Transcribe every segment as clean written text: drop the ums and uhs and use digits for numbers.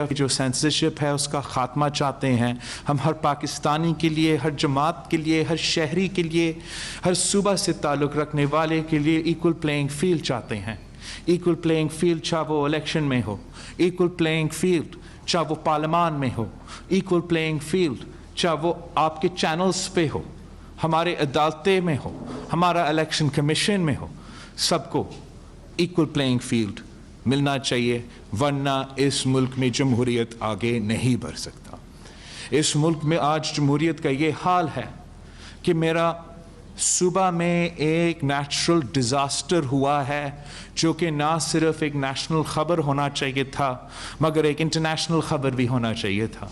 جو سینسرشپ ہے اس کا خاتمہ چاہتے ہیں. ہم ہر پاکستانی کے لیے، ہر جماعت کے لیے، ہر شہری کے لیے، ہر صوبہ سے تعلق رکھنے والے کے لیے ایکول پلینگ فیلڈ چاہتے ہیں. ایکول پلینگ فیلڈ چاہے وہ الیکشن میں ہو، ایکول پلینگ فیلڈ چاہے وہ پارلیمان میں ہو، ایکول پلینگ فیلڈ چاہے وہ آپ کے چینلز پہ ہو، ہمارے عدالتیں میں ہو، ہمارا الیکشن کمیشن میں ہو. سب کو ایکول پلینگ فیلڈ ملنا چاہیے، ورنہ اس ملک میں جمہوریت آگے نہیں بڑھ سکتا. اس ملک میں آج جمہوریت کا یہ حال ہے کہ میرا صوبہ میں ایک نیچرل ڈیزاسٹر ہوا ہے جو کہ نہ صرف ایک نیشنل خبر ہونا چاہیے تھا مگر ایک انٹرنیشنل خبر بھی ہونا چاہیے تھا.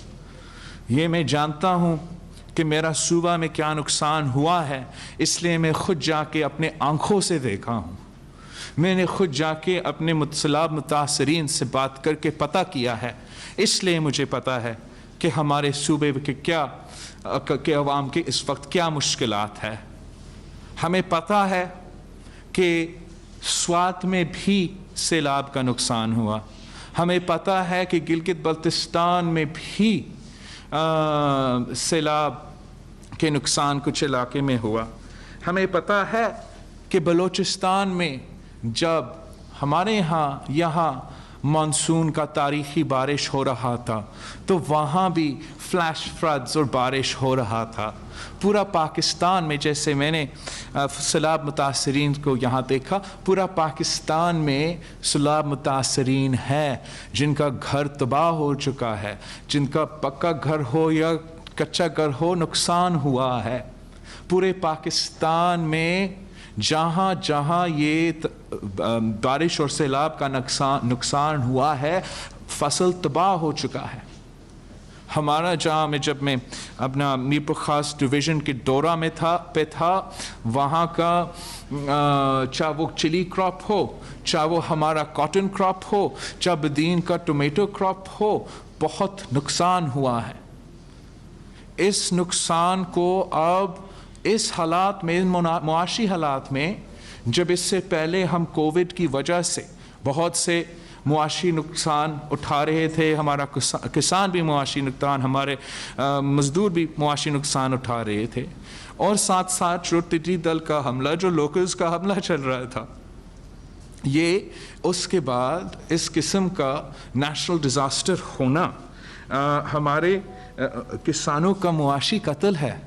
یہ میں جانتا ہوں کہ میرا صوبہ میں کیا نقصان ہوا ہے، اس لیے میں خود جا کے اپنے آنکھوں سے دیکھا ہوں. میں نے خود جا کے اپنے سیلاب متاثرین سے بات کر کے پتہ کیا ہے، اس لیے مجھے پتہ ہے کہ ہمارے صوبے کے عوام کے اس وقت کیا مشکلات ہے. ہمیں پتہ ہے کہ سوات میں بھی سیلاب کا نقصان ہوا. ہمیں پتہ ہے کہ گلگت بلتستان میں بھی سیلاب کے نقصان کچھ علاقے میں ہوا. ہمیں پتہ ہے کہ بلوچستان میں جب ہمارے یہاں مانسون کا تاریخی بارش ہو رہا تھا تو وہاں بھی فلیش فلڈز اور بارش ہو رہا تھا. پورا پاکستان میں، جیسے میں نے سیلاب متاثرین کو یہاں دیکھا، پورا پاکستان میں سیلاب متاثرین ہیں جن کا گھر تباہ ہو چکا ہے، جن کا پکا گھر ہو یا کچا گھر ہو نقصان ہوا ہے. پورے پاکستان میں جہاں جہاں یہ بارش اور سیلاب کا نقصان ہوا ہے، فصل تباہ ہو چکا ہے. ہمارا جب میں اپنا میرپور خاص ڈویژن کے دورہ میں تھا، وہاں کا چاہے وہ چلی کراپ ہو، چاہے وہ ہمارا کاٹن کراپ ہو، چاہے بدین کا ٹومیٹو کراپ ہو، بہت نقصان ہوا ہے. اس نقصان کو اب اس حالات میں، معاشی حالات میں، جب اس سے پہلے ہم کووڈ کی وجہ سے بہت سے معاشی نقصان اٹھا رہے تھے، ہمارا کسان بھی معاشی نقصان، ہمارے مزدور بھی معاشی نقصان اٹھا رہے تھے، اور ساتھ ساتھ جو ٹڈی دل کا حملہ، جو لوکلز کا حملہ چل رہا تھا، یہ اس کے بعد اس قسم کا نیشنل ڈیزاسٹر ہونا ہمارے کسانوں کا معاشی قتل ہے.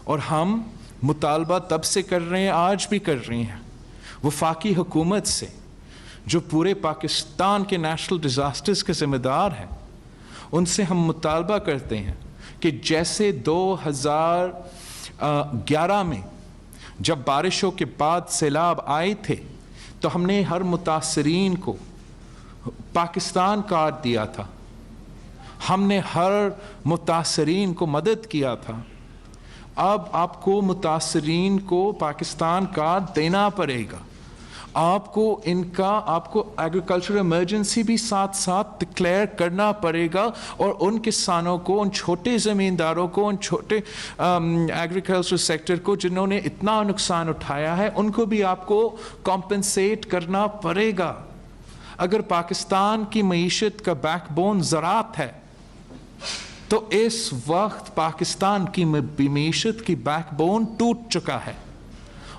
اور ہم مطالبہ تب سے کر رہے ہیں، آج بھی کر رہے ہیں، وفاقی حکومت سے جو پورے پاکستان کے نیشنل ڈیزاسٹرز کے ذمہ دار ہیں. ان سے ہم مطالبہ کرتے ہیں کہ جیسے 2011 میں جب بارشوں کے بعد سیلاب آئے تھے تو ہم نے ہر متاثرین کو پاکستان کارڈ دیا تھا، ہم نے ہر متاثرین کو مدد کیا تھا. اب آپ کو متاثرین کو پاکستان کارڈ دینا پڑے گا. آپ کو ایگریکلچر ایمرجنسی بھی ساتھ ساتھ ڈکلیئر کرنا پڑے گا، اور ان کسانوں کو، ان چھوٹے زمینداروں کو، ان چھوٹے ایگریکلچر سیکٹر کو جنہوں نے اتنا نقصان اٹھایا ہے، ان کو بھی آپ کو کمپنسیٹ کرنا پڑے گا. اگر پاکستان کی معیشت کا بیک بون زراعت ہے تو اس وقت پاکستان کی معیشت کی بیک بون ٹوٹ چکا ہے،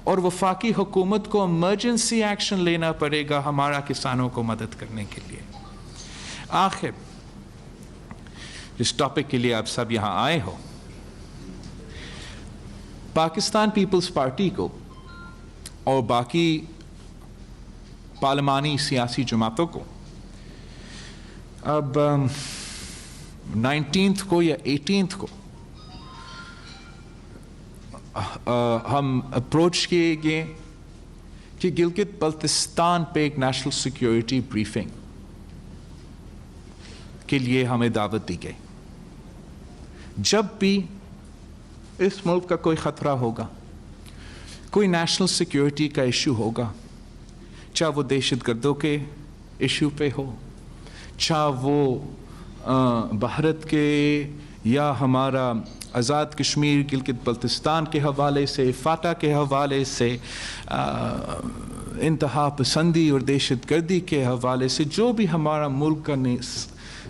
اور وفاقی حکومت کو ایمرجنسی ایکشن لینا پڑے گا ہمارا کسانوں کو مدد کرنے کے لیے. آخر جس ٹاپک کے لیے آپ سب یہاں آئے ہو، پاکستان پیپلز پارٹی کو اور باقی پارلیمانی سیاسی جماعتوں کو اب 19 کو یا 18 کو ہم اپروچ کیے گئے کہ گلگت بلتستان پہ ایک نیشنل سیکیورٹی بریفنگ کے لیے ہمیں دعوت دی گئی. جب بھی اس ملک کا کوئی خطرہ ہوگا، کوئی نیشنل سیکیورٹی کا ایشو ہوگا، چاہے وہ دہشت گردوں کے ایشو پہ ہو، چاہے وہ بھارت کے یا ہمارا آزاد کشمیر گلگت بلتستان کے حوالے سے، فاٹا کے حوالے سے، انتہا پسندی اور دہشت گردی کے حوالے سے، جو بھی ہمارا ملک کا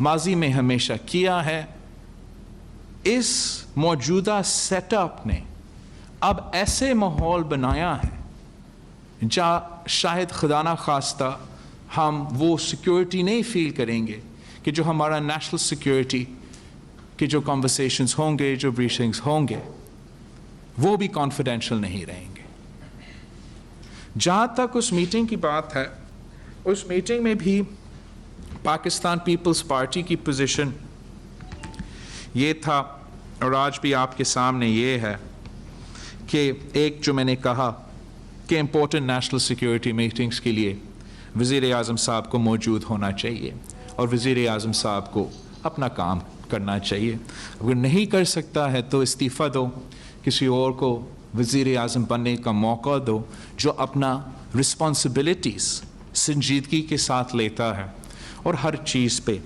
ماضی میں ہمیشہ کیا ہے. اس موجودہ سیٹ اپ نے اب ایسے ماحول بنایا ہے جہاں شاید خدا نہ خواستہ ہم وہ سیکیورٹی نہیں فیل کریں گے کہ جو ہمارا نیشنل سیکیورٹی کے جو کنورسیشنز ہوں گے, جو بریفنگز ہوں گے, وہ بھی کانفیڈینشیل نہیں رہیں گے. جہاں تک اس میٹنگ کی بات ہے, اس میٹنگ میں بھی پاکستان پیپلز پارٹی کی پوزیشن یہ تھا, اور آج بھی آپ کے سامنے یہ ہے کہ ایک جو میں نے کہا کہ امپورٹنٹ نیشنل سیکیورٹی میٹنگز کے لیے وزیر اعظم صاحب کو موجود ہونا چاہیے اور وزیر اعظم صاحب کو اپنا کام کرنا چاہیے. اگر نہیں کر سکتا ہے تو استعفیٰ دو, کسی اور کو وزیر اعظم بننے کا موقع دو جو اپنا رسپانسبلٹیز سنجیدگی کے ساتھ لیتا ہے اور ہر چیز پہ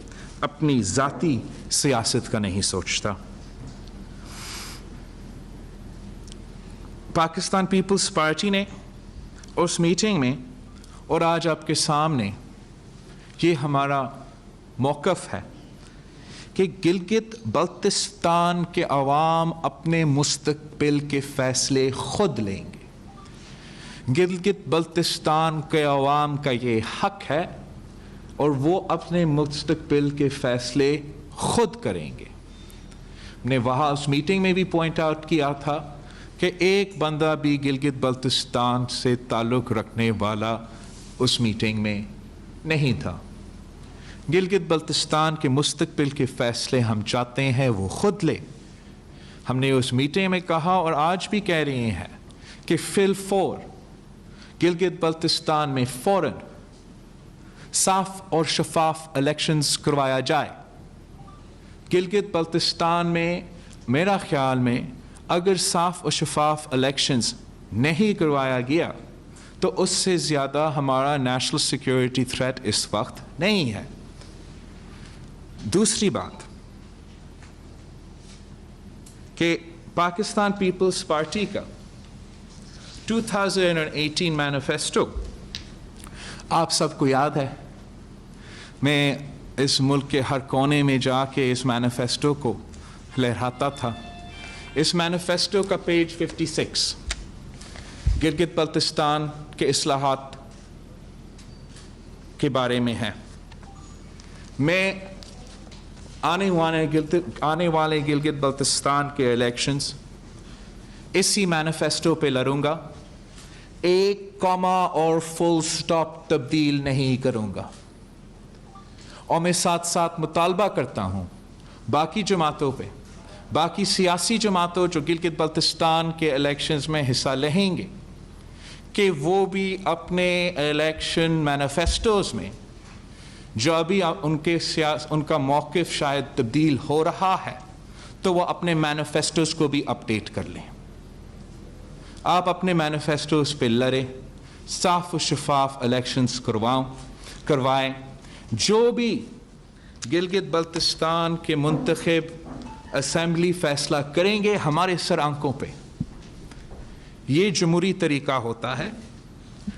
اپنی ذاتی سیاست کا نہیں سوچتا. پاکستان پیپلز پارٹی نے اس میٹنگ میں اور آج آپ کے سامنے یہ ہمارا موقف ہے کہ گلگت بلتستان کے عوام اپنے مستقبل کے فیصلے خود لیں گے. گلگت بلتستان کے عوام کا یہ حق ہے اور وہ اپنے مستقبل کے فیصلے خود کریں گے. نے وہاں اس میٹنگ میں بھی پوائنٹ آؤٹ کیا تھا کہ ایک بندہ بھی گلگت بلتستان سے تعلق رکھنے والا اس میٹنگ میں نہیں تھا. گلگت بلتستان کے مستقبل کے فیصلے ہم چاہتے ہیں وہ خود لے. ہم نے اس میٹنگ میں کہا اور آج بھی کہہ رہے ہیں کہ فی الفور گلگت بلتستان میں فوراً صاف اور شفاف الیکشنز کروایا جائے. گلگت بلتستان میں میرا خیال میں اگر صاف اور شفاف الیکشنز نہیں کروایا گیا تو اس سے زیادہ ہمارا نیشنل سیکیورٹی تھریٹ اس وقت نہیں ہے. دوسری بات کہ پاکستان پیپلز پارٹی کا 2018 مینیفیسٹو آپ سب کو یاد ہے. میں اس ملک کے ہر کونے میں جا کے اس مینیفیسٹو کو لہراتا تھا. اس مینیفیسٹو کا پیج 56 گلگت بلتستان کے اصلاحات کے بارے میں ہے. میں آنے والے گلگت بلتستان کے الیکشنز اسی مینیفیسٹو پہ لڑوں گا. ایک کاما اور فل سٹاپ تبدیل نہیں کروں گا. اور میں ساتھ ساتھ مطالبہ کرتا ہوں باقی جماعتوں پہ, باقی سیاسی جماعتوں جو گلگت بلتستان کے الیکشنز میں حصہ لیں گے کہ وہ بھی اپنے الیکشن مینیفیسٹوز میں جو ابھی ان کا موقف شاید تبدیل ہو رہا ہے تو وہ اپنے مینیفیسٹوز کو بھی اپڈیٹ کر لیں. آپ اپنے مینیفیسٹوز پہ لڑیں, صاف و شفاف الیکشنز کروائیں. جو بھی گلگت بلتستان کے منتخب اسمبلی فیصلہ کریں گے ہمارے سر آنکھوں پہ. یہ جمہوری طریقہ ہوتا ہے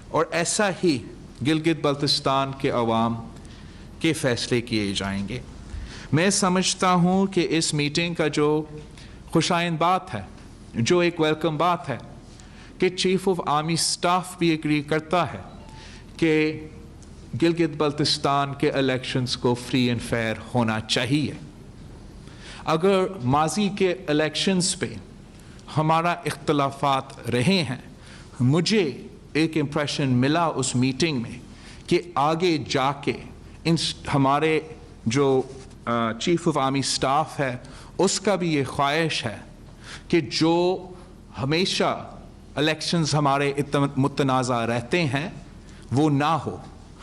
اور ایسا ہی گلگت بلتستان کے عوام کے فیصلے کیے جائیں گے. میں سمجھتا ہوں کہ اس میٹنگ کا جو خوشائند بات ہے, جو ایک ویلکم بات ہے کہ چیف آف آرمی سٹاف بھی ایگری کرتا ہے کہ گلگت بلتستان کے الیکشنز کو فری اینڈ فیئر ہونا چاہیے. اگر ماضی کے الیکشنز پہ ہمارا اختلافات رہے ہیں, مجھے ایک امپریشن ملا اس میٹنگ میں کہ آگے جا کے ہمارے جو چیف آف آرمی سٹاف ہے اس کا بھی یہ خواہش ہے کہ جو ہمیشہ الیکشنز ہمارے متنازع رہتے ہیں وہ نہ ہو.